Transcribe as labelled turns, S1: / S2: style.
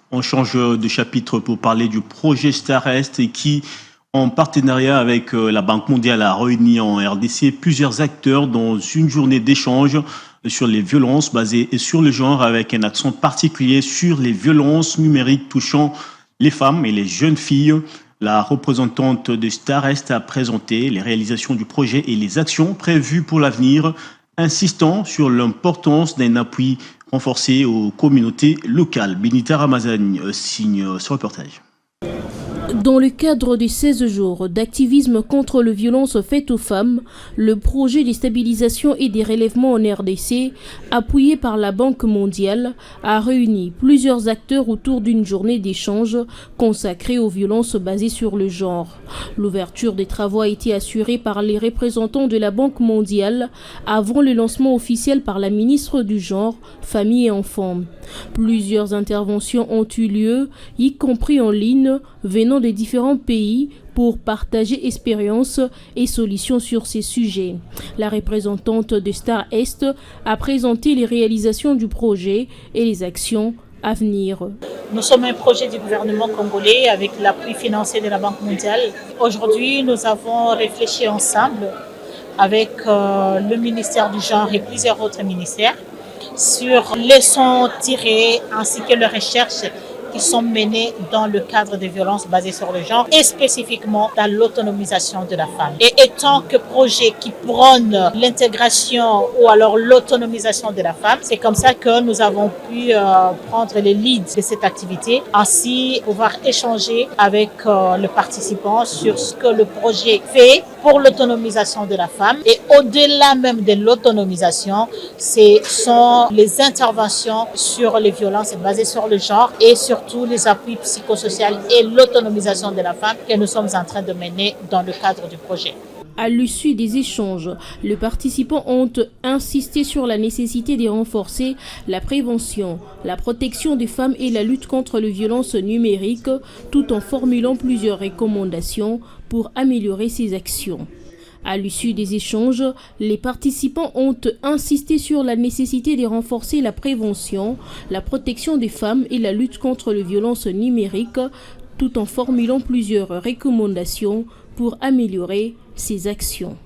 S1: On change de chapitre pour parler du projet Star-Est qui, en partenariat avec la Banque mondiale, a réuni en RDC plusieurs acteurs dans une journée d'échange sur les violences basées sur le genre, avec un accent particulier sur les violences numériques touchant les femmes et les jeunes filles. La représentante de Star-Est a présenté les réalisations du projet et les actions prévues pour l'avenir, insistant sur l'importance d'un appui renforcé aux communautés locales. Benita Ramazani signe ce reportage.
S2: Dans le cadre des 16 jours d'activisme contre les violences faites aux femmes, le projet de stabilisation et des relèvements en RDC, appuyé par la Banque mondiale, a réuni plusieurs acteurs autour d'une journée d'échange consacrée aux violences basées sur le genre. L'ouverture des travaux a été assurée par les représentants de la Banque mondiale avant le lancement officiel par la ministre du Genre, Famille et Enfants. Plusieurs interventions ont eu lieu, y compris en ligne, venant des différents pays pour partager expériences et solutions sur ces sujets. La représentante de Star-Est a présenté les réalisations du projet et les actions à venir.
S3: Nous sommes un projet du gouvernement congolais avec l'appui financier de la Banque mondiale. Aujourd'hui, nous avons réfléchi ensemble avec le ministère du Genre et plusieurs autres ministères sur les leçons tirées ainsi que les recherches qui sont menées dans le cadre des violences basées sur le genre et spécifiquement dans l'autonomisation de la femme. Et étant que projet qui prône l'intégration ou alors l'autonomisation de la femme, c'est comme ça que nous avons pu prendre les leads de cette activité, ainsi pouvoir échanger avec les participants sur ce que le projet fait pour l'autonomisation de la femme. Et au-delà même de l'autonomisation, ce sont les interventions sur les violences basées sur le genre et surtout les appuis psychosociaux et l'autonomisation de la femme que nous sommes en train de mener dans le cadre du projet.
S2: À l'issue des échanges, les participants ont insisté sur la nécessité de renforcer la prévention, la protection des femmes et la lutte contre les violences numériques, tout en formulant plusieurs recommandations pour améliorer ces actions. À l'issue des échanges, les participants ont insisté sur la nécessité de renforcer la prévention, la protection des femmes et la lutte contre les violences numériques, tout en formulant plusieurs recommandations pour améliorer ces actions.